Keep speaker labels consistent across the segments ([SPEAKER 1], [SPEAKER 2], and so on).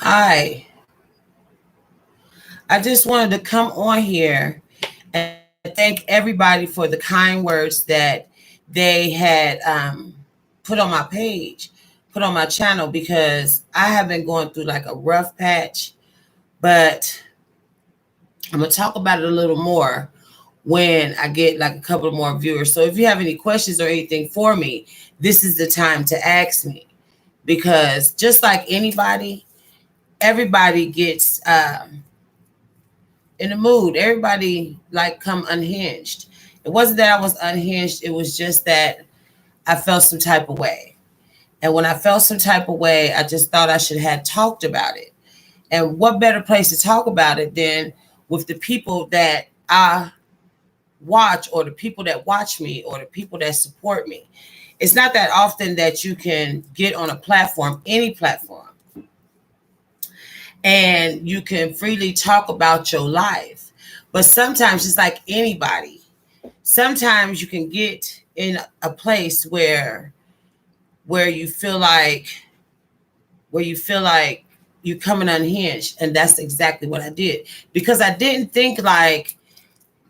[SPEAKER 1] Hi, I just wanted to come on here and thank everybody for the kind words that they had put on my page, put on my channel, because I have been going through like a rough patch, but I'm going to talk about it a little more when I get like a couple of more viewers. So if you have any questions or anything for me, this is the time to ask me, because just like anybody, everybody gets in the mood. Everybody like come unhinged. It wasn't that I was unhinged. It was just that I felt some type of way. And when I felt some type of way, I just thought I should have talked about it. And what better place to talk about it than with the people that I watch, or the people that watch me, or the people that support me. It's not that often that you can get on a platform, any platform, and you can freely talk about your life. But sometimes it's like anybody. Sometimes you can get in a place where you feel like you're coming unhinged, and that's exactly what I did, because I didn't think like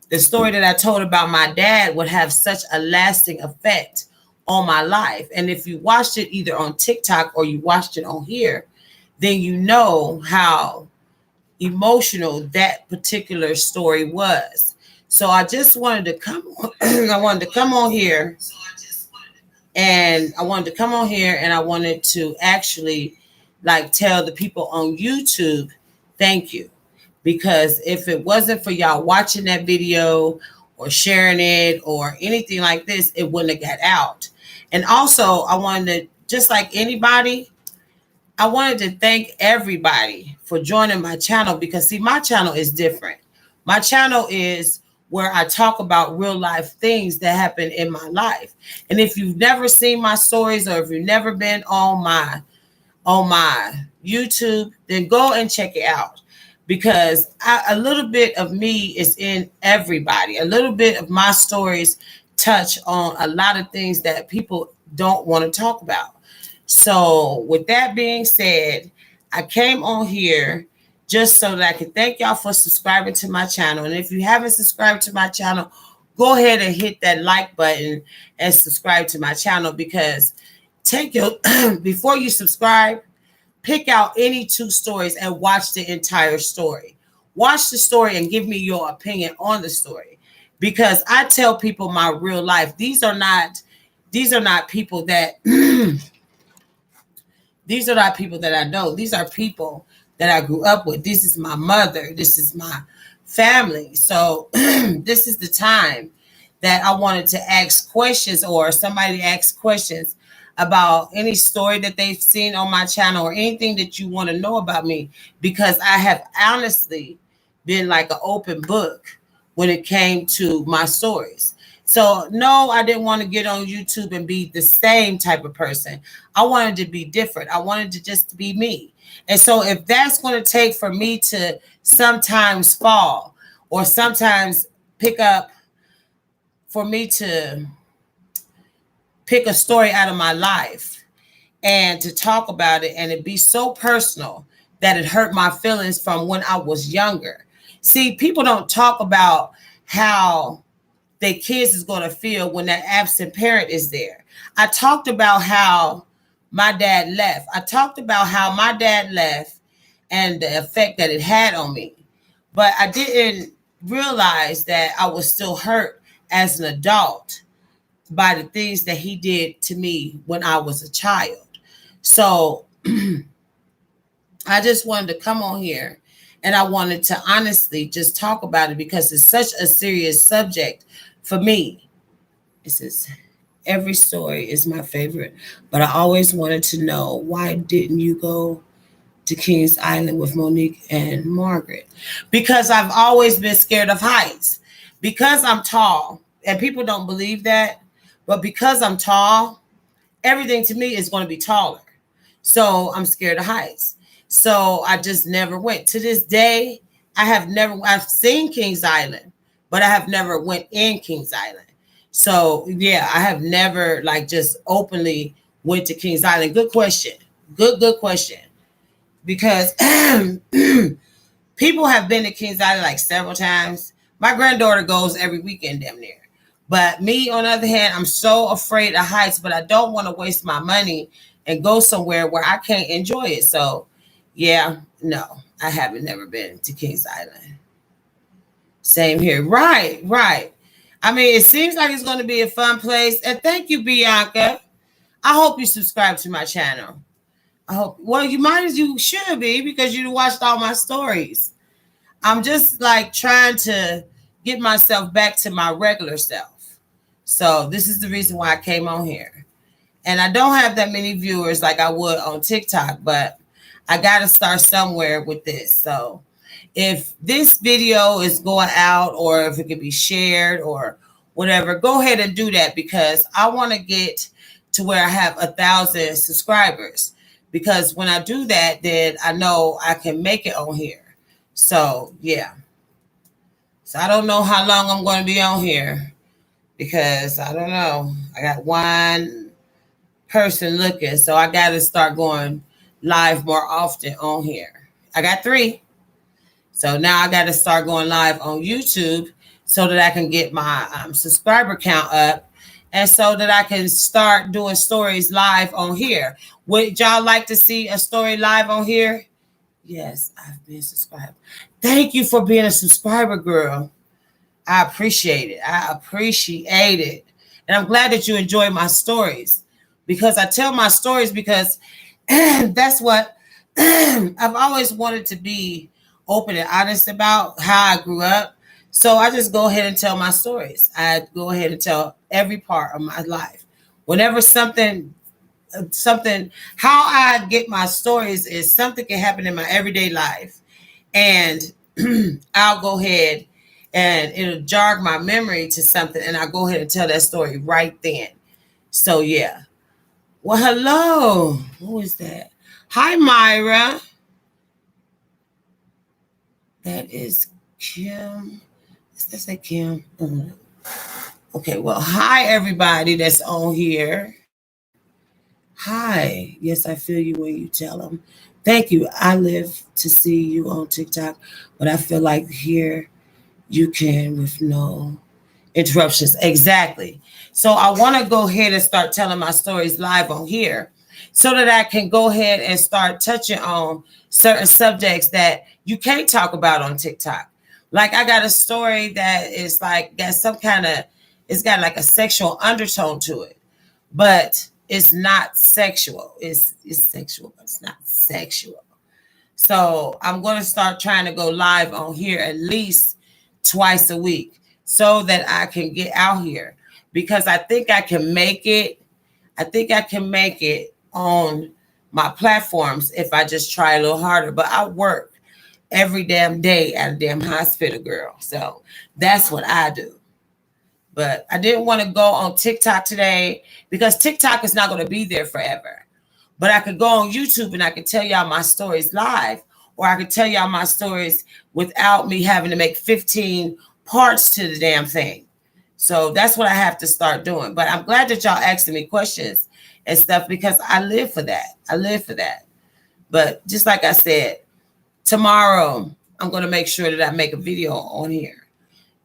[SPEAKER 1] the story that I told about my dad would have such a lasting effect on my life. And if you watched it either on TikTok or you watched it on here, then you know how emotional that particular story was. So I just wanted to come I wanted to come on here, and I wanted to actually like tell the people on YouTube thank you, because if it wasn't for y'all watching that video or sharing it or anything like this, it wouldn't have got out. And also, I wanted to, just like anybody, I wanted to thank everybody for joining my channel, because see, my channel is different. My channel is where I talk about real life things that happen in my life. And if you've never seen my stories, or if you've never been on my YouTube, then go and check it out, because a little bit of me is in everybody. A little bit of my stories touch on a lot of things that people don't want to talk about. So, with that being said, I came on here just so that I can thank y'all for subscribing to my channel. And if you haven't subscribed to my channel, go ahead and hit that like button and subscribe to my channel, because take your before you subscribe, pick out any two stories and watch the entire story. Watch the story and give me your opinion on the story, because I tell people my real life. These are not people that these are not people that I know. These are people that I grew up with. This is my mother. This is my family. So this is the time that I wanted to ask questions, or somebody ask questions about any story that they've seen on my channel, or anything that you want to know about me, because I have honestly been like an open book when it came to my stories. So no, I didn't want to get on YouTube and be the same type of person. I wanted to be different. I wanted to just be me. And so if that's going to take for me to sometimes fall, or sometimes pick up, for me to pick a story out of my life and to talk about it, and it be so personal that it hurt my feelings from when I was younger. See, people don't talk about how their kids is going to feel when that absent parent is there. I talked about how my dad left. I talked about how my dad left and the effect that it had on me. But I didn't realize that I was still hurt as an adult by the things that he did to me when I was a child. So I just wanted to come on here, and I wanted to honestly just talk about it, because it's such a serious subject for me. It says, every story is my favorite, but I always wanted to know, why didn't you go to Kings Island with Monique and Margaret? Because I've always been scared of heights. Because I'm tall, and people don't believe that, but because I'm tall, everything to me is going to be taller. So I'm scared of heights. So I just never went. To this day, I've seen Kings Island, but I have never went in Kings Island. So yeah, I have never like just openly went to Kings Island. Good question. Good question. because people have been to Kings Island like several times. My granddaughter goes every weekend damn near. But me, on the other hand, I'm so afraid of heights, but I don't want to waste my money and go somewhere where I can't enjoy it. So, yeah, no, I haven't never been to Kings Island. Same here. Right, right. I mean, it seems like it's going to be a fun place. And thank you, Bianca. I hope you subscribe to my channel. I hope, well, you should be because you watched all my stories. I'm just like trying to get myself back to my regular self. So this is the reason why I came on here. And I don't have that many viewers like I would on TikTok, but I got to start somewhere with this. So if this video is going out or if it can be shared or whatever, go ahead and do that because I want to get to where I have 1,000 subscribers. Because when I do that, then I know I can make it on here. So, yeah. So I don't know how long I'm going to be on here because I don't know. I got one person looking, so I got to start going live more often on here. I got 3. So now I got to start going live on YouTube so that I can get my subscriber count up and so that I can start doing stories live on here. Would y'all like to see a story live on here? Yes, I've been subscribed. Thank you for being a subscriber, girl. I appreciate it. I appreciate it. And I'm glad that you enjoy my stories because I tell my stories because that's what I've always wanted to be open and honest about how I grew up. So I just go ahead and tell my stories. I go ahead and tell every part of my life. Whenever something, how I get my stories is something can happen in my everyday life. And I'll go ahead and it'll jog my memory to something. And I'll go ahead and tell that story right then. So, yeah. Well, hello. Who is that? Hi, Myra. That is Kim. Does that say Kim? Okay, well, hi, everybody that's on here. Hi. Yes, I feel you when you tell them. Thank you. I live to see you on TikTok, but I feel like here you can with no interruptions. Exactly. So I want to go ahead and start telling my stories live on here so that I can go ahead and start touching on certain subjects that you can't talk about on TikTok. Like I got a story that is like got some kind of, it's got like a sexual undertone to it, but it's not sexual. It's sexual, but it's not sexual. So I'm going to start trying to go live on here at least twice a week so that I can get out here because I think I can make it. I think I can make it on my platforms if I just try a little harder. But I work every damn day at a damn hospital, girl. So that's what I do. But I didn't want to go on TikTok today because TikTok is not going to be there forever. But I could go on YouTube and I could tell y'all my stories live, or I could tell y'all my stories without me having to make 15 parts to the damn thing. So that's what I have to start doing. But I'm glad that y'all asking me questions and stuff because I live for that. I live for that. But just like I said, tomorrow I'm going to make sure that I make a video on here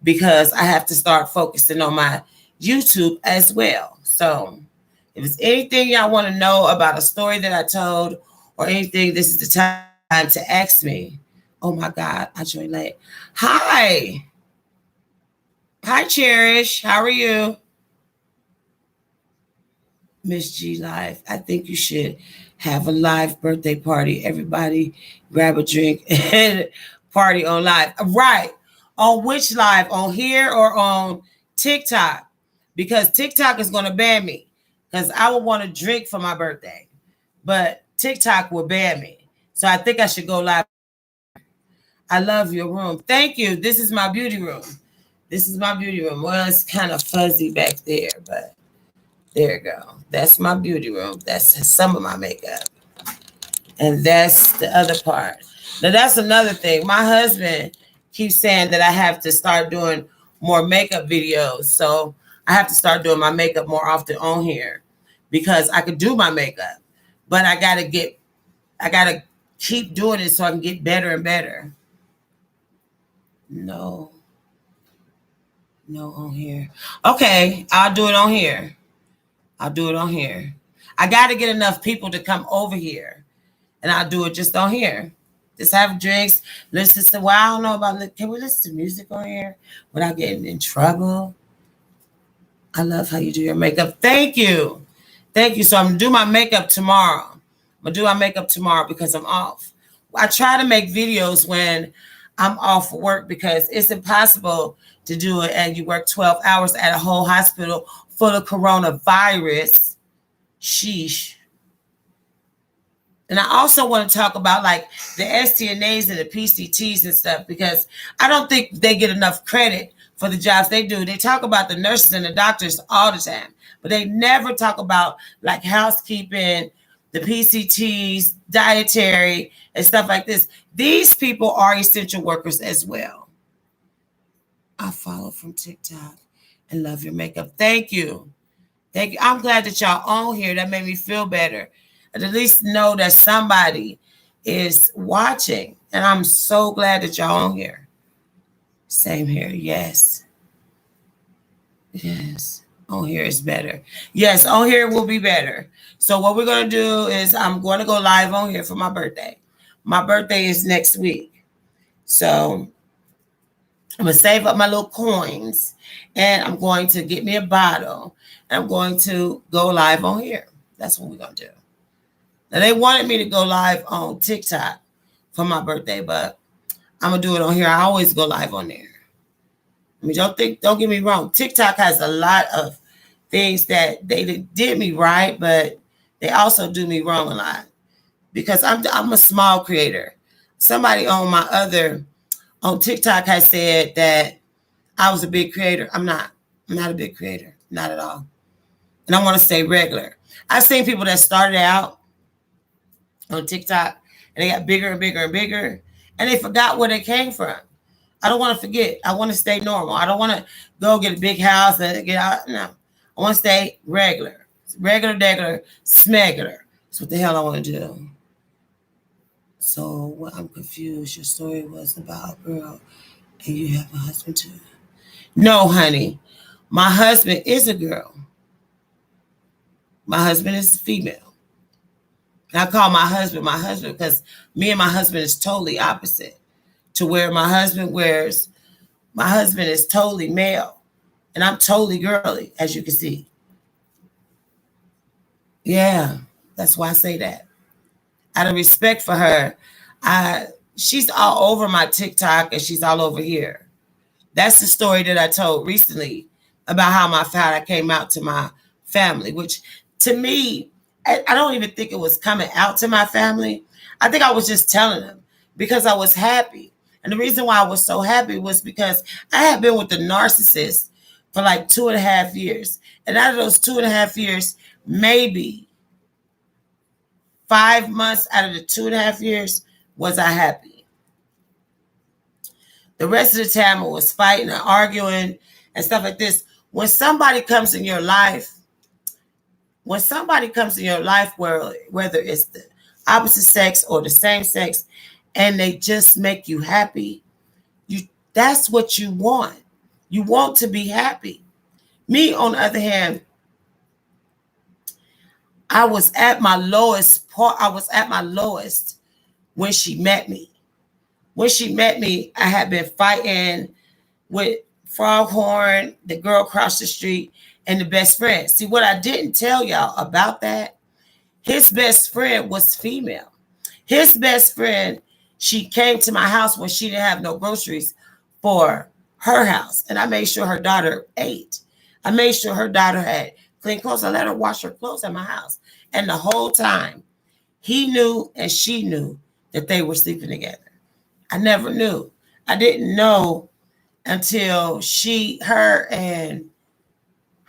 [SPEAKER 1] because I have to start focusing on my YouTube as well. So if it's anything y'all want to know about a story that I told or anything, this is the time to ask me. Oh my God, I joined late. Hi. Hi, Cherish. How are you? Miss G Live. I think you should have a live birthday party. Everybody grab a drink and party on live. Right. On which live? On here or on TikTok? Because TikTok is going to ban me because I would want to drink for my birthday. But TikTok will ban me. So I think I should go live. I love your room. Thank you. This is my beauty room. This is my beauty room. Well, it's kind of fuzzy back there, but there you go. That's my beauty room. That's some of my makeup. And that's the other part. Now, that's another thing. My husband keeps saying that I have to start doing more makeup videos. So I have to start doing my makeup more often on here because I could do my makeup. But I got to keep doing it so I can get better and better. No, no on here. Okay, I'll do it on here. I'll do it on here. I got to get enough people to come over here, and I'll do it just on here. Just have drinks, listen to. Well, I don't know about. Can we listen to music on here without getting in trouble? I love how you do your makeup. Thank you. Thank you. So I'm gonna do my makeup tomorrow. I'm gonna do my makeup tomorrow because I'm off. I try to make videos when I'm off work because it's impossible to do it and you work 12 hours at a whole hospital full of coronavirus. Sheesh. And I also want to talk about like the STNAs and the PCTs and stuff because I don't think they get enough credit for the jobs they do. They talk about the nurses and the doctors all the time, but they never talk about like housekeeping, the PCTs, dietary, and stuff like this. These people are essential workers as well. I follow from TikTok and love your makeup. Thank you. Thank you. I'm glad that y'all on here. That made me feel better. And at least know that somebody is watching. And I'm so glad that y'all on here. Same here. Yes. Yes. On here is better. Yes, on here will be better. So what we're going to do is I'm going to go live on here for my birthday. My birthday is next week. So I'm going to save up my little coins and I'm going to get me a bottle. And I'm going to go live on here. That's what we're going to do. Now, they wanted me to go live on TikTok for my birthday, but I'm going to do it on here. I always go live on there. I mean, don't get me wrong. TikTok has a lot of things that they did me right, but they also do me wrong a lot because I'm a small creator. Somebody on TikTok has said that I was a big creator. I'm not. I'm not a big creator. Not at all. And I want to stay regular. I've seen people that started out on TikTok and they got bigger and bigger and bigger and they forgot where they came from. I don't want to forget. I want to stay normal. I don't want to go get a big house and get out. No. I want to stay regular. Regular, smegular. That's what the hell I want to do. So what I'm confused. Your story was about a girl and you have a husband too. No, honey. My husband is a girl. My husband is a female. And I call my husband because me and my husband is totally opposite. To where my husband is totally male. And I'm totally girly, as you can see. Yeah, that's why I say that. Out of respect for her, she's all over my TikTok and she's all over here. That's the story that I told recently about how I came out to my family, which to me, I don't even think it was coming out to my family. I think I was just telling them because I was happy. And the reason why I was so happy was because I had been with the narcissist for like 2.5 years. And out of those 2.5 years, maybe 5 months out of the 2.5 years was I happy. The rest of the time I was fighting and arguing and stuff like this. When somebody comes in your life, whether it's the opposite sex or the same sex, and they just make you happy, that's what you want. You want to be happy. Me, on the other hand, I was at my lowest part. I was at my lowest when she met me. When she met me, I had been fighting with Foghorn, the girl across the street, and the best friend. See, what I didn't tell y'all about that, his best friend was female. His best friend, she came to my house when she didn't have no groceries for her house. And I made sure her daughter ate. I made sure her daughter had clean clothes. I let her wash her clothes at my house. And the whole time, he knew and she knew that they were sleeping together. I never knew. I didn't know until her and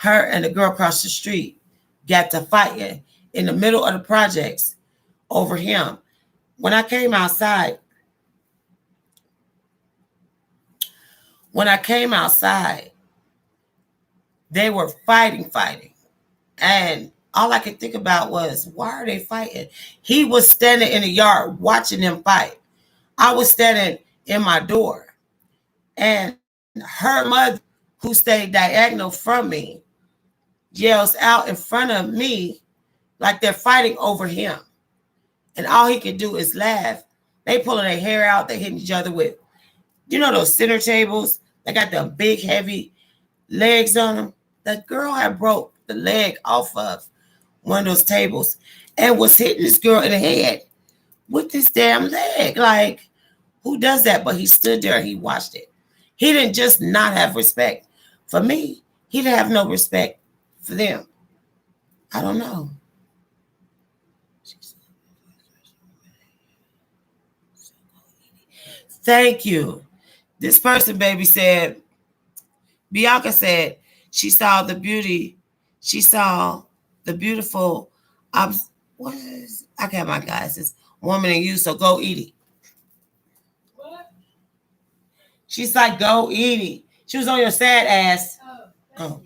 [SPEAKER 1] the girl across the street got to fighting in the middle of the projects over him. When I came outside, they were fighting. And all I could think about was, why are they fighting? He was standing in the yard watching them fight. I was standing in my door. And her mother, who stayed diagonal from me, yells out in front of me like they're fighting over him. And all he can do is laugh. They pulling their hair out. They hitting each other with, those center tables. They got the big, heavy legs on them. The girl had broke the leg off of one of those tables and was hitting this girl in the head with this damn leg. Like, who does that? But he stood there and he watched it. He didn't just not have respect for me. He didn't have no respect for them. I don't know. Thank you. This person, baby, said, Bianca said she saw the beauty. She saw the beautiful, I got my glasses, woman in you, so go Edie. What? She's like, go Edie. She was on your sad ass. Oh.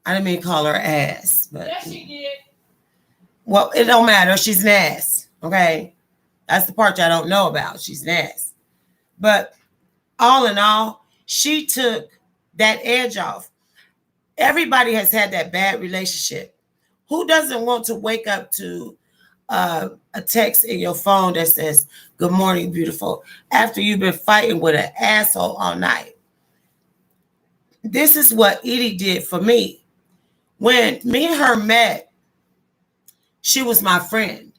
[SPEAKER 1] I didn't mean to call her ass. But yes, she did. Well, it don't matter. She's an ass. Okay? That's the part y'all don't know about. She's an ass. But all in all, she took that edge off. Everybody has had that bad relationship. Who doesn't want to wake up to a text in your phone that says, good morning, beautiful, after you've been fighting with an asshole all night? This is what Edie did for me. When me and her met, she was my friend.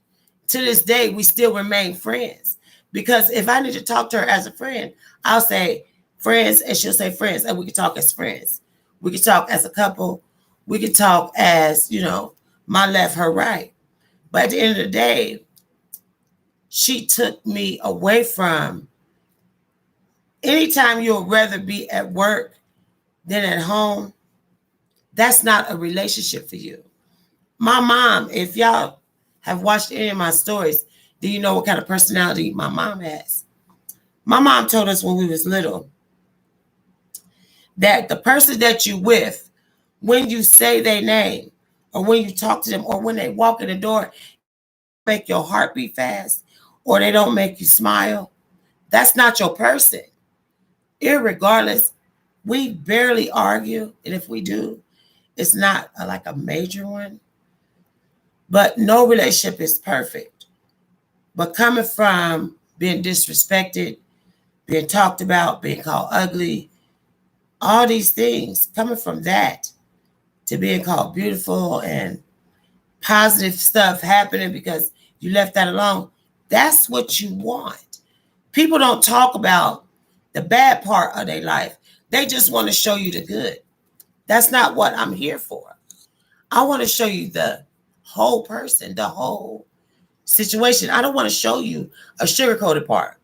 [SPEAKER 1] To this day, we still remain friends. Because if I need to talk to her as a friend, I'll say friends, and she'll say friends, and we can talk as friends. We can talk as a couple. We can talk as, my left, her right. But at the end of the day, she took me away from, anytime you'll rather be at work than at home, that's not a relationship for you. My mom, if y'all have watched any of my stories, do you know what kind of personality my mom has? My mom told us when we was little that the person that you with, when you say their name, or when you talk to them, or when they walk in the door, make your heart beat fast, or they don't make you smile, that's not your person. Irregardless, we barely argue, and if we do, it's not like a major one. But no relationship is perfect. But coming from being disrespected, being talked about, being called ugly, all these things, coming from that to being called beautiful and positive stuff happening because you left that alone, that's what you want. People don't talk about the bad part of their life. They just want to show you the good. That's not what I'm here for. I want to show you the whole person, the whole situation. I don't want to show you a sugar-coated part.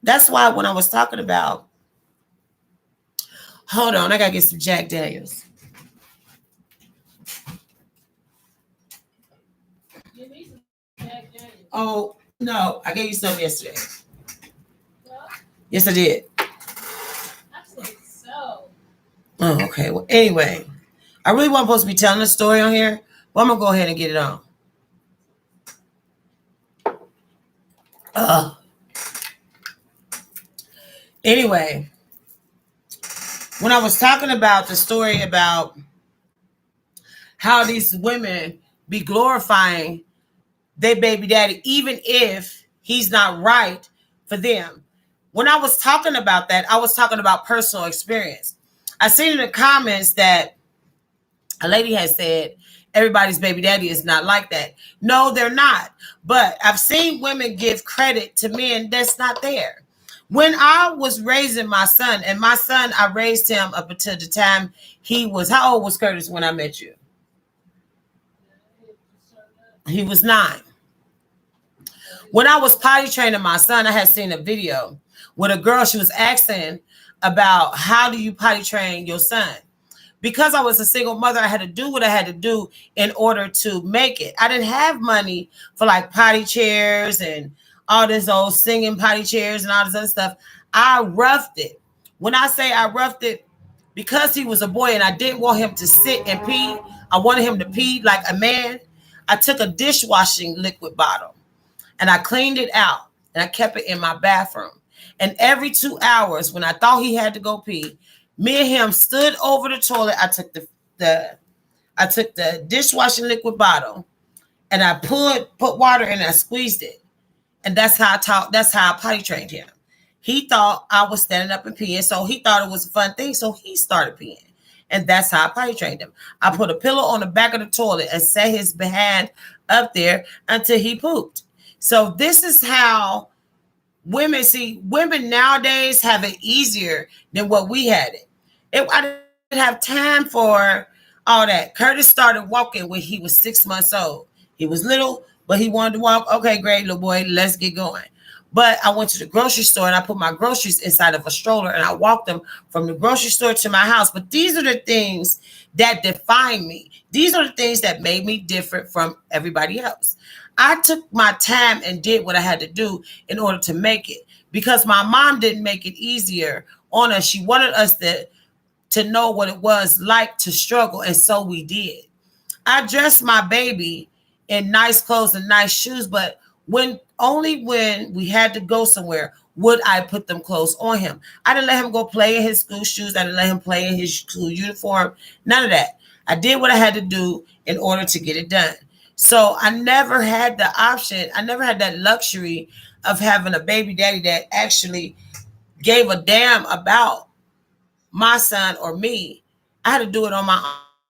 [SPEAKER 1] That's why when I was talking about, hold on, I got to get some Jack Daniels. Give me some Jack Daniels. Oh, no, I gave you some yesterday. What? Yes, I did. I said so. Oh, okay. Well, anyway, I really wasn't supposed to be telling a story on here, but I'm going to go ahead and get it on. Anyway, when I was talking about the story about how these women be glorifying their baby daddy, even if he's not right for them. When I was talking about that, I was talking about personal experience. I seen in the comments that a lady has said, everybody's baby daddy is not like that. No, they're not. But I've seen women give credit to men that's not there. When I was raising my son, and my son, I raised him up until the time he was, how old was Curtis when I met you? He was 9. When I was potty training my son, I had seen a video with a girl. She was asking about how do you potty train your son? Because I was a single mother, I had to do what I had to do in order to make it. I didn't have money for like potty chairs and all this old singing potty chairs and all this other stuff. I roughed it. When I say I roughed it, because he was a boy and I didn't want him to sit and pee, I wanted him to pee like a man. I took a dishwashing liquid bottle and I cleaned it out and I kept it in my bathroom. And every 2 hours, when I thought he had to go pee, me and him stood over the toilet. I took the dishwashing liquid bottle and I put water in it. I squeezed it, and that's how I taught. That's how I potty trained him. He thought I was standing up and peeing, so he thought it was a fun thing. So he started peeing, and that's how I potty trained him. I put a pillow on the back of the toilet and set his behind up there until he pooped. So this is how women nowadays have it easier than what we had it. I didn't have time for all that. Curtis started walking when he was 6 months old. He was little, but he wanted to walk. Okay, great, little boy, let's get going. But I went to the grocery store and I put my groceries inside of a stroller and I walked them from the grocery store to my house. But these are the things that define me. These are the things that made me different from everybody else. I took my time and did what I had to do in order to make it, because my mom didn't make it easier on us. She wanted us to know what it was like to struggle, and so we did. I dressed my baby in nice clothes and nice shoes, but only when we had to go somewhere would I put them clothes on him. I didn't let him go play in his school shoes. I didn't let him play in his school uniform. None of that. I did what I had to do in order to get it done. So I never had the option. I never had that luxury of having a baby daddy that actually gave a damn about my son or me. I had to do it on my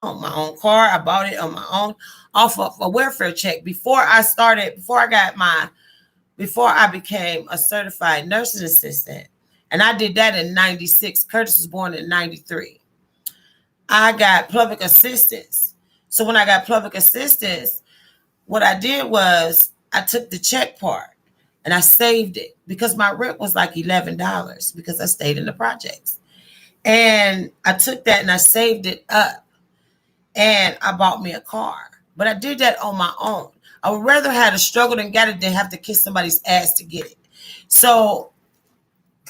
[SPEAKER 1] own car. I bought it on my own off of a welfare check before I became a certified nursing assistant. And I did that in 96. Curtis was born in 93. I got public assistance. So when I got public assistance, what I did was I took the check part and I saved it, because my rent was like $11 because I stayed in the projects. And I took that and I saved it up and I bought me a car. But I did that on my own. I would rather have to struggle and get it than have to kiss somebody's ass to get it. So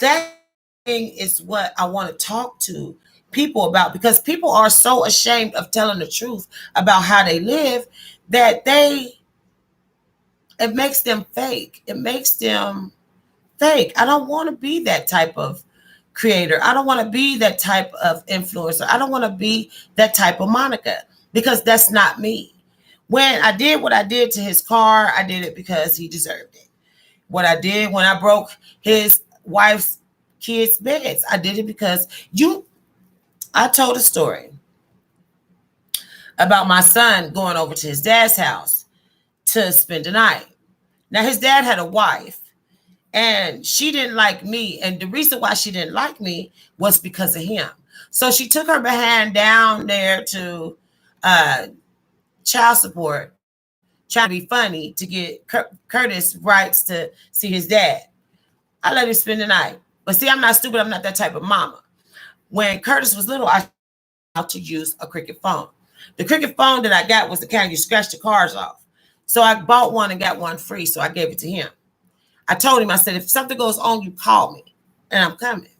[SPEAKER 1] that thing is what I want to talk to people about, because people are so ashamed of telling the truth about how they live that it makes them fake. It makes them fake. I don't want to be that type of creator. I don't want to be that type of influencer. I don't want to be that type of Monica, because that's not me. When I did what I did to his car, I did it because he deserved it. What I did when I broke his wife's kids' beds, I did it because I told a story about my son going over to his dad's house to spend the night. Now, his dad had a wife, and she didn't like me. And the reason why she didn't like me was because of him. So she took her behind down there to child support, trying to be funny to get Curtis rights to see his dad. I let him spend the night. But see, I'm not stupid. I'm not that type of mama. When Curtis was little, I had to use a Cricket phone. The Cricket phone that I got was the kind you scratch the cars off. So I bought one and got one free, so I gave it to him. I told him, I said, if something goes on, you call me, and I'm coming.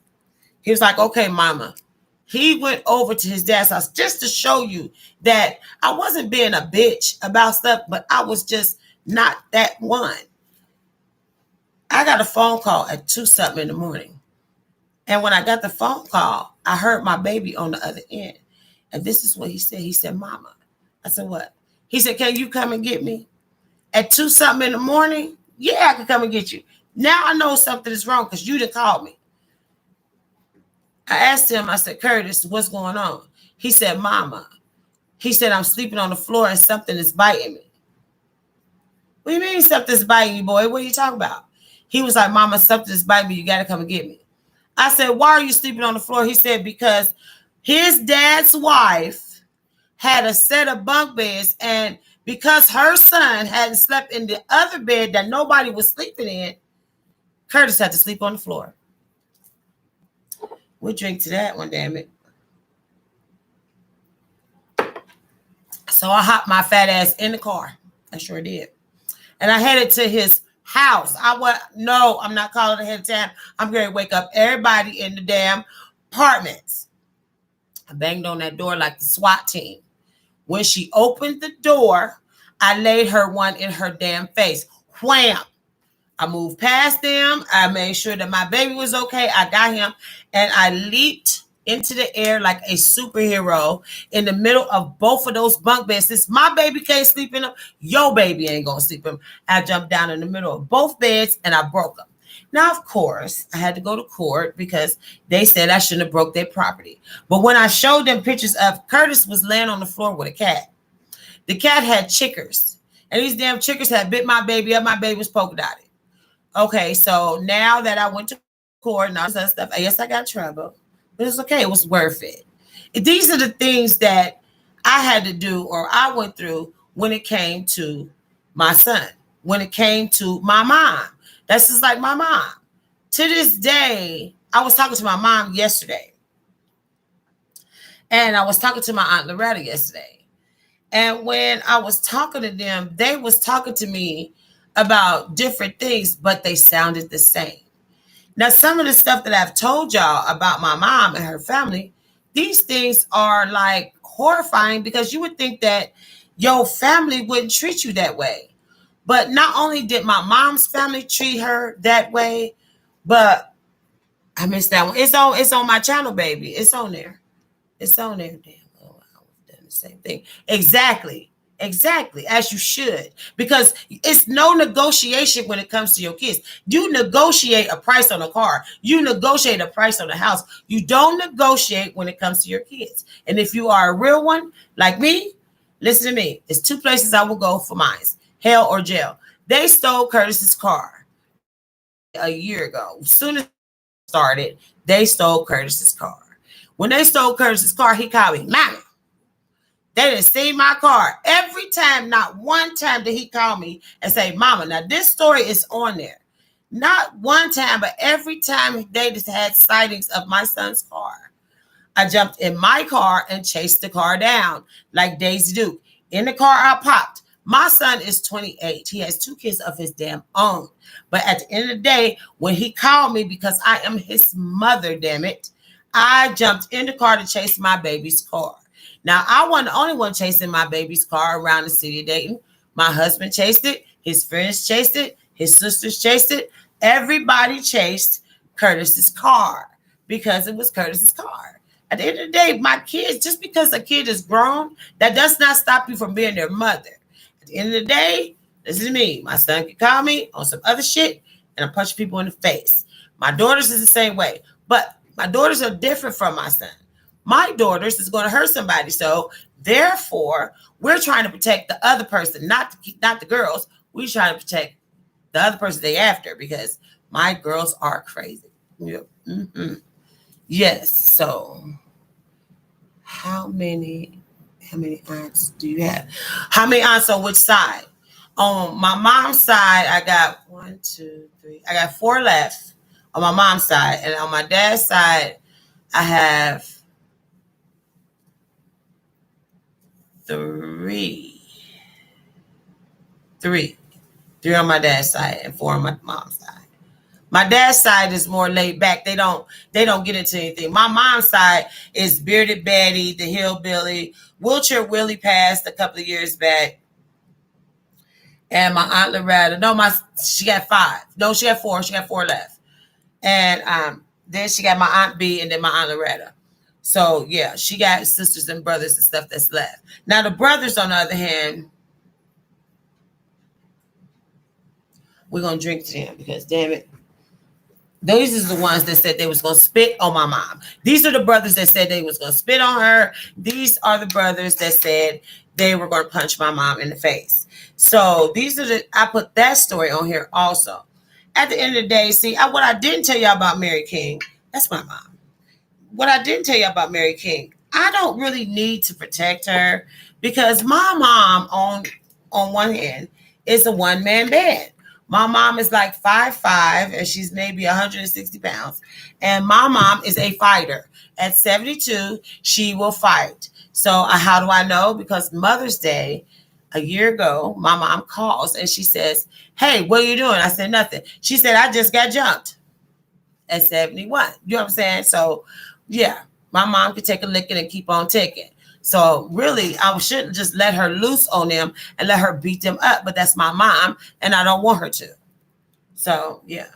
[SPEAKER 1] He was like, okay, mama. He went over to his dad's house just to show you that I wasn't being a bitch about stuff, but I was just not that one. I got a phone call at 2-something in the morning. And when I got the phone call, I heard my baby on the other end. And this is what he said. He said, mama. I said, what? He said, can you come and get me? At 2-something in the morning? Yeah, I can come and get you. Now I know something is wrong because you didn't call me. I asked him, I said, Curtis, what's going on? He said, mama. He said, I'm sleeping on the floor and something is biting me. What do you mean something's biting you, boy? What are you talking about? He was like, mama, something's biting me. You got to come and get me. I said, why are you sleeping on the floor? He said, because his dad's wife had a set of bunk beds, and because her son hadn't slept in the other bed that nobody was sleeping in, Curtis had to sleep on the floor. We'll drink to that one, damn it. So I hopped my fat ass in the car. I sure did. And I headed to his house. No, I'm not calling ahead of time. I'm going to wake up everybody in the damn apartments. I banged on that door like the SWAT team. When she opened the door, I laid her one in her damn face. Wham! I moved past them. I made sure that my baby was okay. I got him and I leaped into the air like a superhero in the middle of both of those bunk beds. Since my baby can't sleep in them, your baby ain't gonna sleep in them. I jumped down in the middle of both beds and I broke them. Now, of course, I had to go to court because they said I shouldn't have broke their property. But when I showed them pictures of Curtis was laying on the floor with a cat, the cat had chickers. And these damn chickers had bit my baby up. My baby was polka dotted. Okay, so now that I went to court and all this other stuff, I guess I got trouble, but it's okay. It was worth it. These are the things that I had to do or I went through when it came to my son, when it came to my mom. That's just like my mom. To this day, I was talking to my mom yesterday, and I was talking to my Aunt Loretta yesterday. And when I was talking to them, they was talking to me about different things, but they sounded the same. Now, some of the stuff that I've told y'all about my mom and her family, these things are like horrifying because you would think that your family wouldn't treat you that way. But not only did my mom's family treat her that way, but I missed that one. It's on my channel, baby. It's on there. It's on there. Damn. Oh, I was doing the same thing. Exactly. Exactly, as you should, because it's no negotiation when it comes to your kids. You negotiate a price on a car. You negotiate a price on a house. You don't negotiate when it comes to your kids. And if you are a real one, like me, listen to me. It's two places I will go for mine, hell or jail. They stole Curtis's car a year ago. As soon as it started, they stole Curtis's car. When they stole Curtis's car, he called me, Mama. They didn't see my car. Every time, not one time did he call me and say, Mama. Now, this story is on there. Not one time, but every time they just had sightings of my son's car. I jumped in my car and chased the car down like Daisy Duke. In the car, I popped. My son is 28. He has two kids of his damn own. But at the end of the day, when he called me, because I am his mother, damn it, I jumped in the car to chase my baby's car. Now, I wasn't the only one chasing my baby's car around the city of Dayton. My husband chased it. His friends chased it. His sisters chased it. Everybody chased Curtis's car because it was Curtis's car. At the end of the day, my kids, just because a kid is grown, that does not stop you from being their mother. At the end of the day, listen to me. My son can call me on some other shit and I punch people in the face. My daughters is the same way. But my daughters are different from my son. My daughters is going to hurt somebody. So therefore, we're trying to protect the other person, not the girls. We're trying to protect the other person they after because my girls are crazy. Yep. Mm-hmm. Yes. So how many aunts do you have? How many aunts on which side? On my mom's side, I got 1, 2, 3. I got 4 left on my mom's side. And on my dad's side, I have 3 on my dad's side and 4 on my mom's side. My dad's side is more laid back. They don't get into anything. My mom's side is Bearded Betty, the hillbilly. Wheelchair Willie passed a couple of years back. And my Aunt Loretta, she got 5. No, she got 4. She got 4 left. And then she got my Aunt B and then my Aunt Loretta. So, yeah, she got sisters and brothers and stuff that's left. Now, the brothers, on the other hand, we're going to drink to them because, damn it, these are the ones that said they was going to spit on my mom. These are the brothers that said they was going to spit on her. These are the brothers that said they were going to punch my mom in the face. So, I put that story on here also. At the end of the day, see, what I didn't tell y'all about Mary King, that's my mom. What I didn't tell you about Mary King, I don't really need to protect her because my mom on one hand is a one-man band. My mom is like 5'5", and she's maybe 160 pounds. And my mom is a fighter. At 72, she will fight. So how do I know? Because Mother's Day, a year ago, my mom calls and she says, hey, what are you doing? I said, nothing. She said, I just got jumped at 71. You know what I'm saying? So, yeah, my mom could take a licking and keep on ticking. So really, I shouldn't just let her loose on them and let her beat them up. But that's my mom, and I don't want her to. So yeah.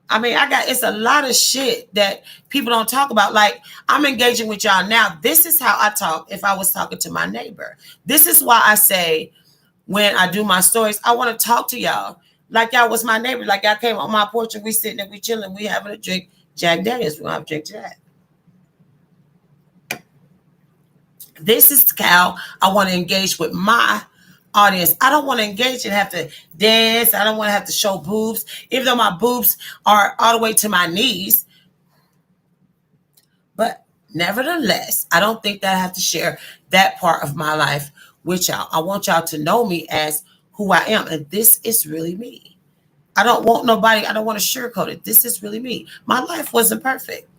[SPEAKER 1] I mean, it's a lot of shit that people don't talk about. Like, I'm engaging with y'all now. This is how I talk if I was talking to my neighbor. This is why I say when I do my stories, I want to talk to y'all like y'all was my neighbor. Like y'all came on my porch and we sitting there, we chilling, we having a drink. Jack Daniels, we don't have a drink Jack. This is how I want to engage with my audience. I don't want to engage and have to dance. I don't want to have to show boobs, even though my boobs are all the way to my knees. But nevertheless, I don't think that I have to share that part of my life with y'all. I want y'all to know me as who I am. And this is really me. I don't want nobody, I don't want to sugarcoat it. This is really me. My life wasn't perfect.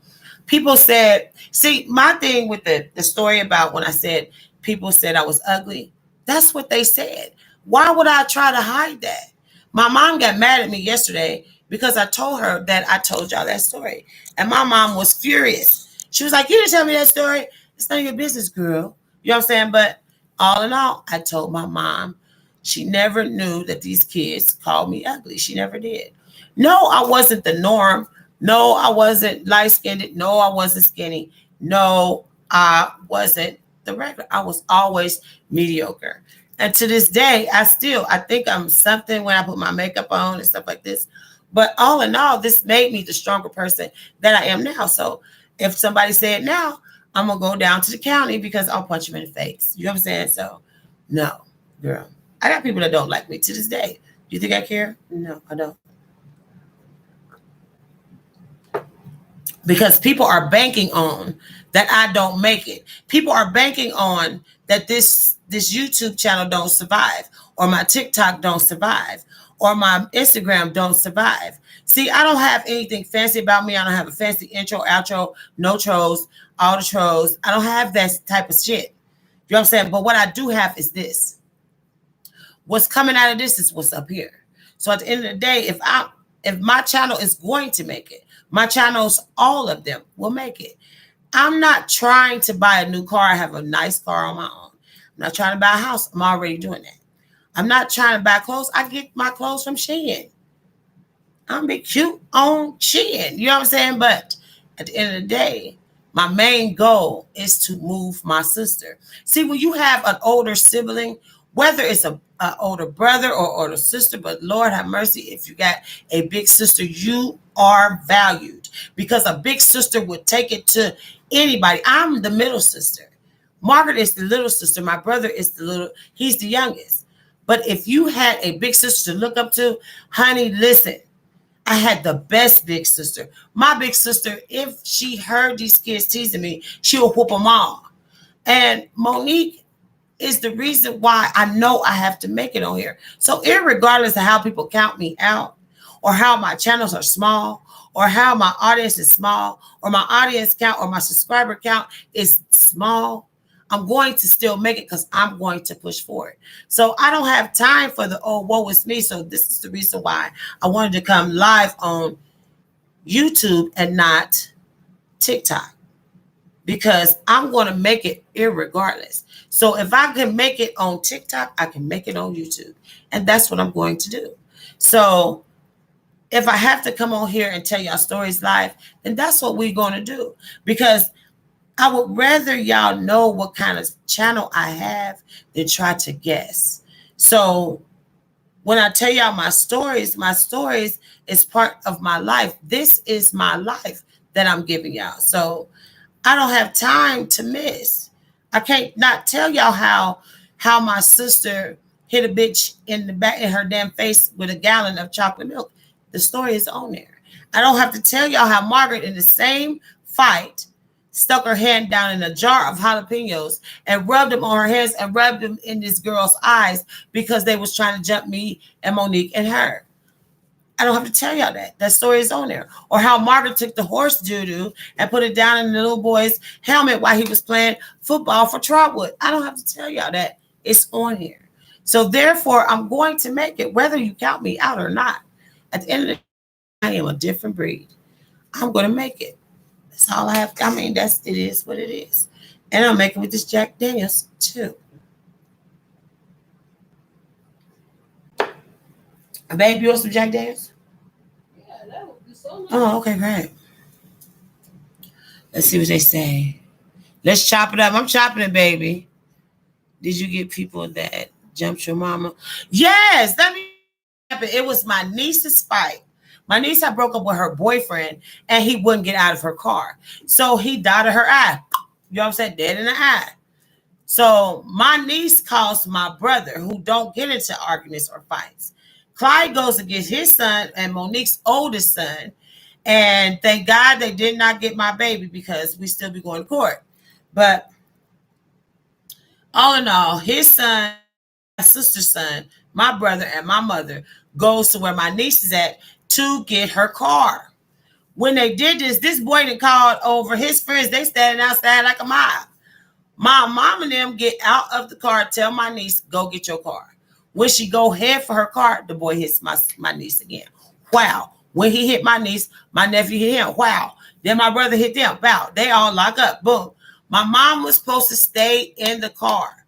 [SPEAKER 1] People said, see, my thing with the story about when I said people said I was ugly, that's what they said. Why would I try to hide that? My mom got mad at me yesterday because I told her that I told y'all that story. And my mom was furious. She was like, you didn't tell me that story. It's none of your business, girl. You know what I'm saying? But all in all, I told my mom. She never knew that these kids called me ugly. She never did. No, I wasn't the norm. No, I wasn't light-skinned. No, I wasn't skinny. No, I wasn't the regular. I was always mediocre. And to this day, I think I'm something when I put my makeup on and stuff like this. But all in all, this made me the stronger person that I am now. So if somebody said now, I'm going to go down to the county because I'll punch them in the face. You know what I'm saying? So no, girl. I got people that don't like me to this day. Do you think I care? No, I don't. Because people are banking on that I don't make it. People are banking on that this YouTube channel don't survive, or my TikTok don't survive, or my Instagram don't survive. See, I don't have anything fancy about me. I don't have a fancy intro, outro, no trolls, all the trolls. I don't have that type of shit. You know what I'm saying? But what I do have is this. What's coming out of this is what's up here. So at the end of the day, if my channel is going to make it, my channels, all of them will make it. I'm not trying to buy a new car. I have a nice car on my own. I'm not trying to buy a house. I'm already doing that. I'm not trying to buy clothes. I get my clothes from Shein. I'm be cute on Shein. You know what I'm saying? But at the end of the day, my main goal is to move my sister. See, when you have an older sibling, whether it's an older brother or older sister, but Lord have mercy, if you got a big sister, you are valued, because a big sister would take it to anybody. I'm the middle sister. Margaret is the little sister. My brother is he's the youngest. But if you had a big sister to look up to, honey, listen, I had the best big sister. My big sister, if she heard these kids teasing me, she would whoop them all. And Monique is the reason why I know I have to make it on here. So irregardless of how people count me out, or how my channels are small, or how my audience is small, or my audience count or my subscriber count is small, I'm going to still make it because I'm going to push forward. So I don't have time for the, oh, woe is me. So this is the reason why I wanted to come live on YouTube and not TikTok, because I'm going to make it irregardless. So if I can make it on TikTok, I can make it on YouTube. And that's what I'm going to do. So if I have to come on here and tell y'all stories live, then that's what we're going to do. Because I would rather y'all know what kind of channel I have than try to guess. So when I tell y'all my stories is part of my life. This is my life that I'm giving y'all. So I don't have time to miss. I can't not tell y'all how my sister hit a bitch in the back in her damn face with a gallon of chocolate milk. The story is on there. I don't have to tell y'all how Margaret, in the same fight, stuck her hand down in a jar of jalapenos and rubbed them on her hands and rubbed them in this girl's eyes because they was trying to jump me and Monique and her. I don't have to tell y'all that. That story is on there. Or how Margaret took the horse doo-doo and put it down in the little boy's helmet while he was playing football for Trotwood. I don't have to tell y'all that. It's on here. So therefore, I'm going to make it, whether you count me out or not. At the end of the day, I am a different breed. I'm going to make it. That's all I have. I mean, it is what it is. And I'll make it with this Jack Daniels too. Babe, you want some Jack Daniels? Yeah, that would be so nice. Oh, okay, great. Let's see what they say. Let's chop it up. I'm chopping it, baby. Did you get people that jumped your mama? Yes, that happened. It was my niece's fight. My niece had broke up with her boyfriend and he wouldn't get out of her car. So he dotted her eye. You know what I'm saying? Dead in the eye. So my niece calls my brother, who don't get into arguments or fights. Clyde goes against his son and Monique's oldest son. And thank God they did not get my baby because we still be going to court. But all in all, his son, my sister's son, my brother, and my mother goes to where my niece is at to get her car. When they did this boy that called over his friends, they standing outside like a mob. My mom and them get out of the car, tell my niece, go get your car. When she go head for her car, the boy hits my niece again. Wow. When he hit my niece, my nephew hit him. Wow. Then my brother hit them. Wow. They all lock up. Boom. My mom was supposed to stay in the car.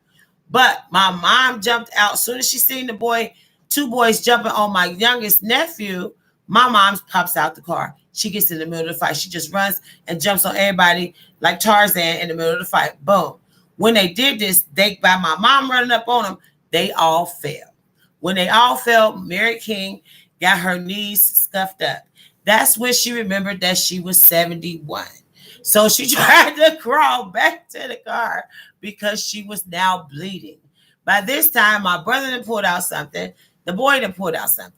[SPEAKER 1] But my mom jumped out. As soon as she seen the boy, two boys jumping on my youngest nephew, my mom pops out the car. She gets in the middle of the fight. She just runs and jumps on everybody like Tarzan in the middle of the fight. Boom. When they did this, by my mom running up on them, they all fell. When they all fell, Mary King got her knees scuffed up. That's when she remembered that she was 71. So she tried to crawl back to the car because she was now bleeding. By this time, my brother done pulled out something. The boy done pulled out something.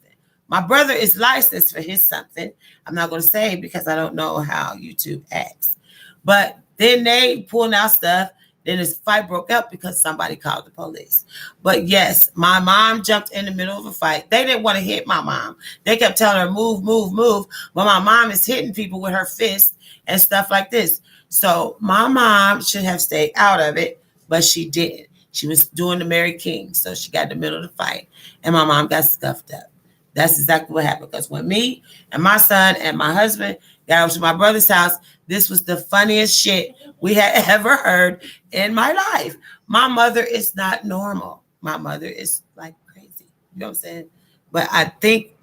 [SPEAKER 1] My brother is licensed for his something. I'm not going to say because I don't know how YouTube acts. But then they pulling out stuff. Then this fight broke up because somebody called the police. But yes, my mom jumped in the middle of a fight. They didn't want to hit my mom. They kept telling her, move, move, move. But my mom is hitting people with her fist and stuff like this. So my mom should have stayed out of it, but she didn't. She was doing the Mary King. So she got in the middle of the fight and my mom got scuffed up. That's exactly what happened. Because when me and my son and my husband got over to my brother's house, this was the funniest shit we had ever heard in my life. My mother is not normal. My mother is like crazy. You know what I'm saying? But I think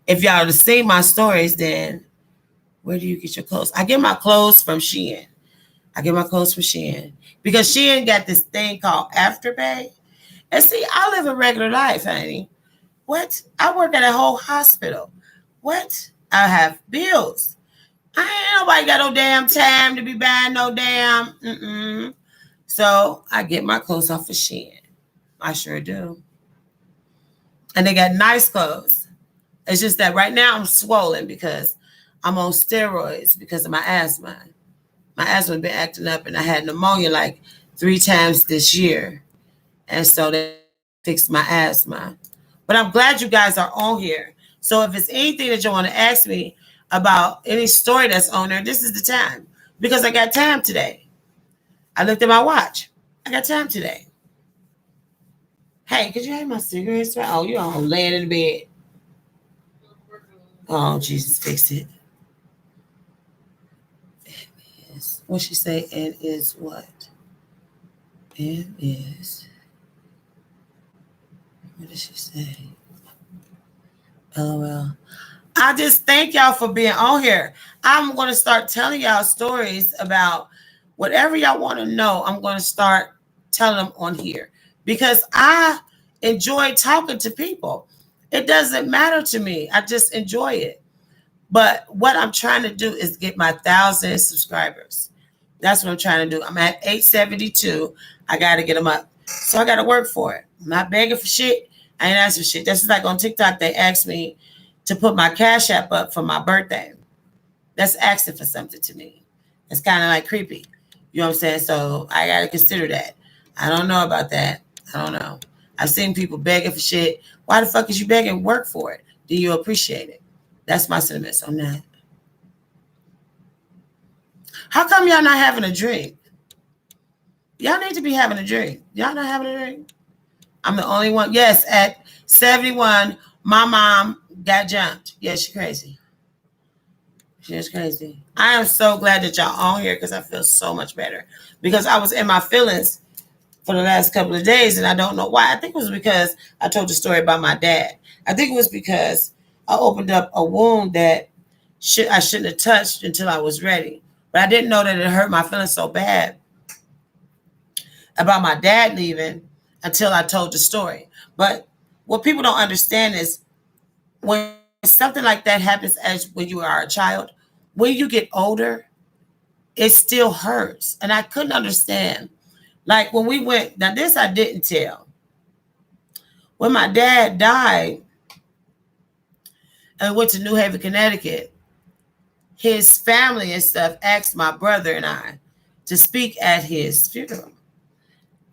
[SPEAKER 1] if y'all have seen my stories, then where do you get your clothes? I get my clothes from Shein. Because Shein got this thing called Afterpay. And see, I live a regular life, honey. What? I work at a whole hospital. What? I have bills. I ain't nobody got no damn time to be buying no damn. So I get my clothes off of Shein. I sure do. And they got nice clothes. It's just that right now I'm swollen because I'm on steroids because of my asthma. My asthma has been acting up and I had pneumonia like 3 times this year. And so they fixed my asthma. But I'm glad you guys are on here. So if it's anything that you want to ask me about any story that's on there, this is the time. Because I got time today. I looked at my watch. I got time today. Hey, could you have my cigarettes? Oh, you're all laying in the bed. Oh, Jesus, fix it. It is. What she say? It is what? It is. What did she say? LOL. I just thank y'all for being on here. I'm going to start telling y'all stories about whatever y'all want to know. I'm going to start telling them on here because I enjoy talking to people. It doesn't matter to me. I just enjoy it. But what I'm trying to do is get my 1,000 subscribers. That's what I'm trying to do. I'm at 872. I got to get them up. So I got to work for it. I'm not begging for shit. I ain't asking for shit. That's like on TikTok, they asked me to put my Cash App up for my birthday. That's asking for something to me. It's kind of like creepy. You know what I'm saying? So I got to consider that. I don't know about that. I don't know. I've seen people begging for shit. Why the fuck is you begging? Work for it. Do you appreciate it? That's my sentiments on that. How come y'all not having a drink? Y'all need to be having a drink. Y'all not having a drink? I'm the only one. Yes, at 71, my mom got jumped. Yeah, she crazy. It's crazy. I am so glad that y'all on here because I feel so much better. Because I was in my feelings for the last couple of days and I don't know why. I think it was because I told the story about my dad. I think it was because I opened up a wound that I shouldn't have touched until I was ready. But I didn't know that it hurt my feelings so bad about my dad leaving until I told the story. But what people don't understand is when something like that happens as when you are a child, when you get older, it still hurts. And I couldn't understand. Like when we went, now this I didn't tell. When my dad died and went to New Haven, Connecticut, his family and stuff asked my brother and I to speak at his funeral.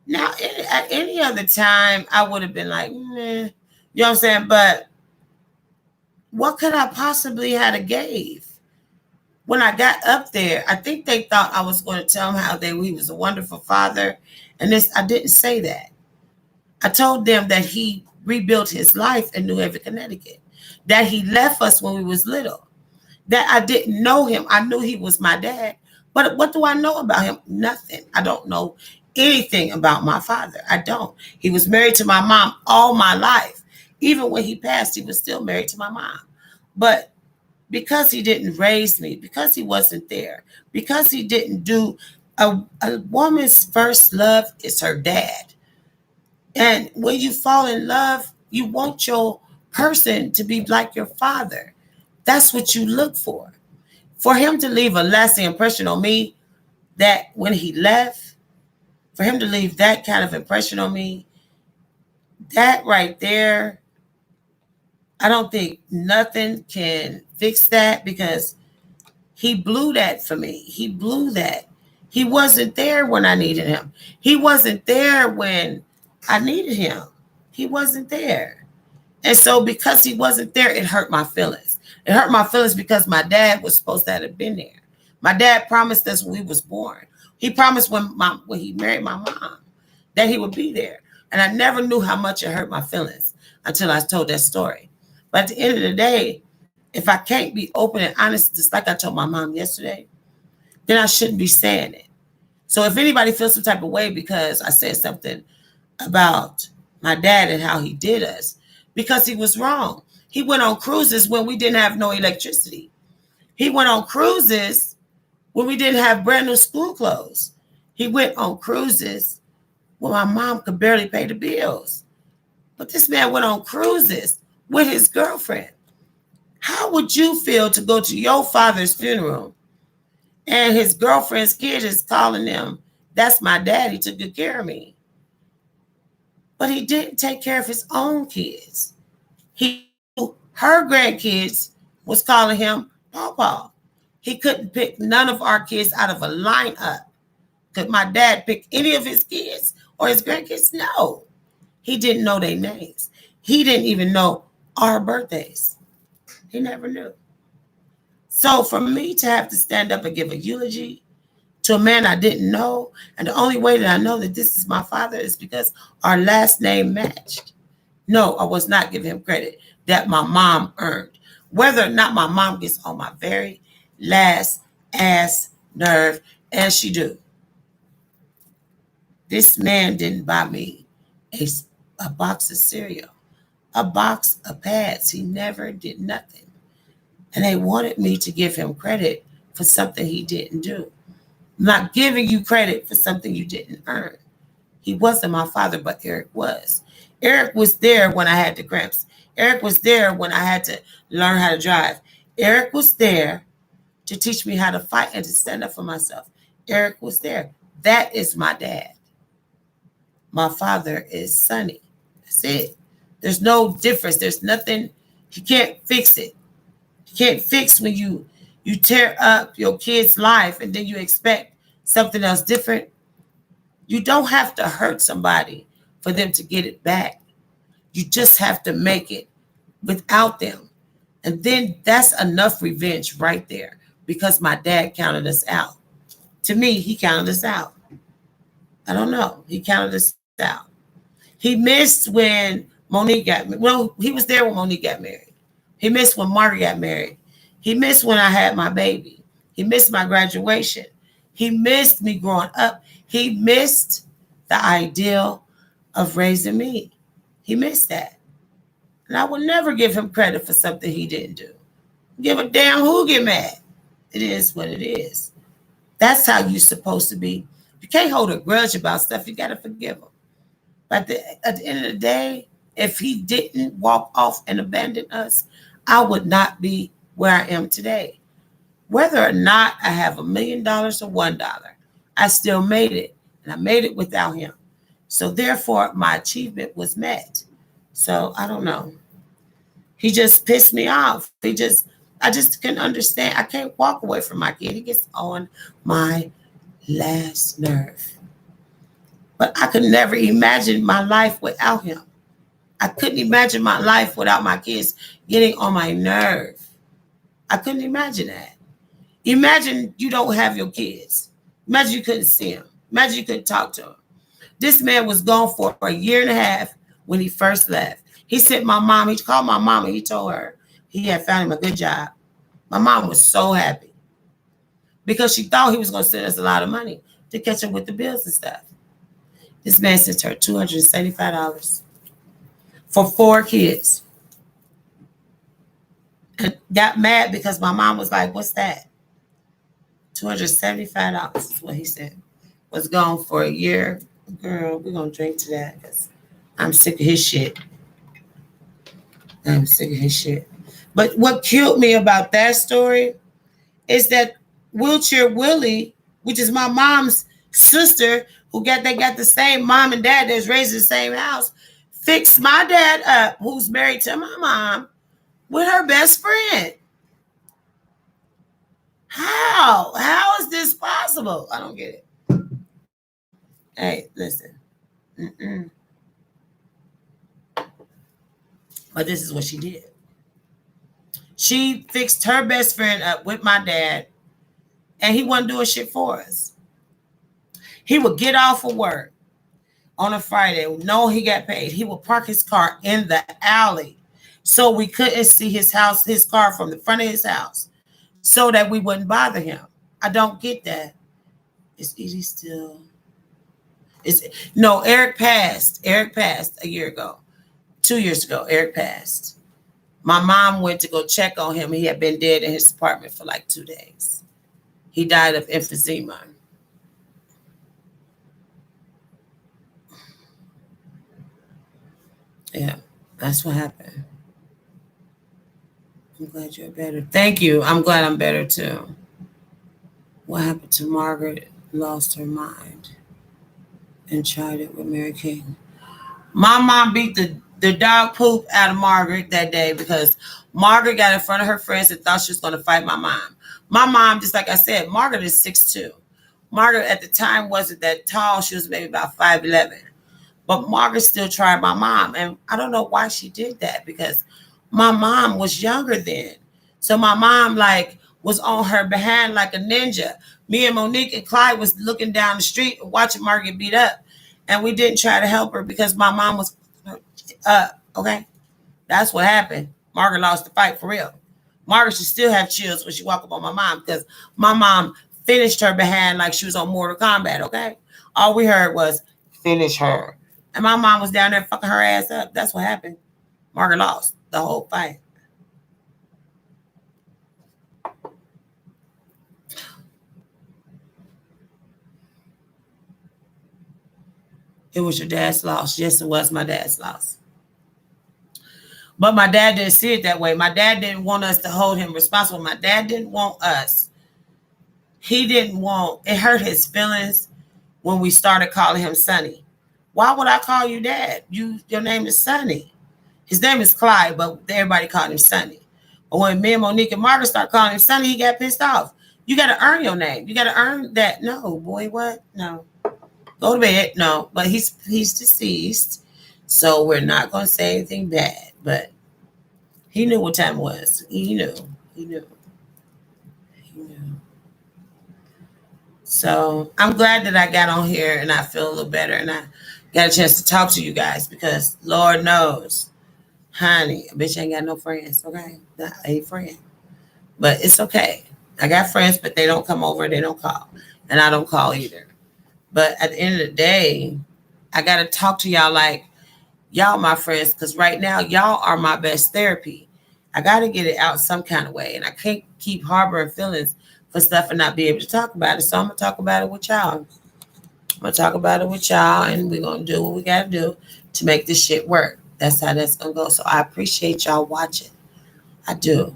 [SPEAKER 1] Now, at any other time, I would have been like, meh, you know what I'm saying? But what could I possibly have gave? When I got up there, I think they thought I was going to tell them how he was a wonderful father. And I didn't say that. I told them that he rebuilt his life in New Haven, Connecticut, that he left us when we was little, that I didn't know him. I knew he was my dad. But what do I know about him? Nothing. I don't know anything about my father. I don't. He was married to my mom all my life. Even when he passed, he was still married to my mom. But because he didn't raise me, because he wasn't there, because he didn't do a woman's first love is her dad. And when you fall in love, you want your person to be like your father. That's what you look for. For him to leave a lasting impression on me, that when he left, for him to leave that kind of impression on me, that right there, I don't think nothing can fix that because he blew that for me. He blew that. He wasn't there when I needed him. He wasn't there when I needed him. He wasn't there. And so because he wasn't there, it hurt my feelings. It hurt my feelings because my dad was supposed to have been there. My dad promised us when we was born. He promised when he married my mom that he would be there. And I never knew how much it hurt my feelings until I told that story. But at the end of the day, if I can't be open and honest, just like I told my mom yesterday, then I shouldn't be saying it. So if anybody feels some type of way because I said something about my dad and how he did us, because he was wrong. He went on cruises when we didn't have no electricity. He went on cruises when we didn't have brand new school clothes. He went on cruises when my mom could barely pay the bills. But this man went on cruises with his girlfriend. How would you feel to go to your father's funeral and his girlfriend's kid is calling him, that's my dad, he took good care of me. But he didn't take care of his own kids. Her grandkids was calling him Pawpaw. He couldn't pick none of our kids out of a lineup. Could my dad pick any of his kids or his grandkids? No. He didn't know their names. He didn't even know our birthdays. He never knew. So for me to have to stand up and give a eulogy to a man I didn't know, and the only way that I know that this is my father is because our last name matched. No, I was not giving him credit that my mom earned. Whether or not my mom gets on my very last ass nerve, and she do. This man didn't buy me a box of cereal, a box of pads. He never did nothing. And they wanted me to give him credit for something he didn't do. I'm not giving you credit for something you didn't earn. He wasn't my father, but Eric was. Eric was there when I had the cramps. Eric was there when I had to learn how to drive. Eric was there to teach me how to fight and to stand up for myself. Eric was there. That is my dad. My father is Sonny. That's it. There's no difference. There's nothing. He can't fix it. You can't fix when you tear up your kid's life and then you expect something else different. You don't have to hurt somebody for them to get it back. You just have to make it without them. And then that's enough revenge right there because my dad counted us out. To me, he counted us out. I don't know. He counted us out. He missed when Monique got married. Well, he was there when Monique got married. He missed when Margaret got married. He missed when I had my baby. He missed my graduation. He missed me growing up. He missed the ideal of raising me. He missed that. And I will never give him credit for something he didn't do. Give a damn who get mad. It is what it is. That's how you're supposed to be. You can't hold a grudge about stuff. You got to forgive him. But at the end of the day, if he didn't walk off and abandon us, I would not be where I am today. Whether or not I have $1 million or $1, I still made it. And I made it without him. So therefore, my achievement was met. So I don't know. He just pissed me off. I just couldn't understand. I can't walk away from my kid. He gets on my last nerve. But I could never imagine my life without him. I couldn't imagine my life without my kids getting on my nerve. I couldn't imagine that. Imagine you don't have your kids. Imagine you couldn't see them. Imagine you couldn't talk to them. This man was gone for a year and a half when he first left. He sent my mom. He called my mom and he told her he had found him a good job. My mom was so happy because she thought he was going to send us a lot of money to catch up with the bills and stuff. This man sent her $275 for 4 kids. And got mad because my mom was like, what's that? $275 is what he said. Was gone for a year. Girl, we're going to drink to that because I'm sick of his shit. I'm sick of his shit. But what killed me about that story is that Wheelchair Willie, which is my mom's sister, they got the same mom and dad that's raised in the same house, fixed my dad up, who's married to my mom, with her best friend. How? How is this possible? I don't get it. Hey, listen. But this is what she did. She fixed her best friend up with my dad, and he wasn't doing shit for us. He would get off of work on a Friday, know he got paid. He would park his car in the alley so we couldn't see his car from the front of his house so that we wouldn't bother him. I don't get that. Is Edie still? No, Eric passed. Eric passed a year ago. 2 years ago, Eric passed. My mom went to go check on him. He had been dead in his apartment for like 2 days. He died of emphysema. Yeah, that's what happened. I'm glad you're better. Thank you. I'm glad I'm better too. What happened to Margaret? Lost her mind and tried it with Mary King. My mom beat the dog poop out of Margaret that day because Margaret got in front of her friends and thought she was going to fight my mom. My mom, just like I said, Margaret is 6'2". Margaret at the time wasn't that tall. She was maybe about 5'11". But Margaret still tried my mom. And I don't know why she did that because my mom was younger then. So my mom was on her behind like a ninja. Me and Monique and Clyde was looking down the street and watching Margaret beat up. And we didn't try to help her because my mom was okay? That's what happened. Margaret lost the fight for real. Margaret should still have chills when she walk up on my mom because my mom finished her behind like she was on Mortal Kombat, okay? All we heard was, finish her. And my mom was down there fucking her ass up. That's what happened. Margaret lost the whole fight. It was your dad's loss. Yes, it was my dad's loss. But my dad didn't see it that way. My dad didn't want us to hold him responsible. My dad didn't want us. He didn't want, it hurt his feelings when we started calling him Sonny. Why would I call you Dad? Your name is Sonny. His name is Clyde, but everybody called him Sonny. But when me and Monique and Margaret started calling him Sonny, he got pissed off. You got to earn your name. You got to earn that. No, boy, what? No. Go to bed. No, but he's deceased. So we're not going to say anything bad. But he knew what time it was. He knew. So I'm glad that I got on here and I feel a little better and I got a chance to talk to you guys because Lord knows, honey, a bitch ain't got no friends, okay? Not a friend. But it's okay. I got friends, but they don't come over, they don't call. And I don't call either. But at the end of the day, I got to talk to y'all like y'all my friends, because right now y'all are my best therapy. I got to get it out some kind of way, and I can't keep harboring feelings for stuff and not be able to talk about it. So I'm gonna talk about it with y'all. I'm gonna talk about it with y'all, and we're gonna do what we gotta do to make this shit work. That's how that's gonna go. So I appreciate y'all watching. I do,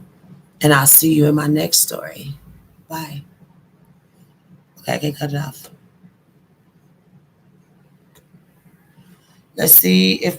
[SPEAKER 1] and I'll see you in my next story. Bye. Okay, I can cut it off. Let's see if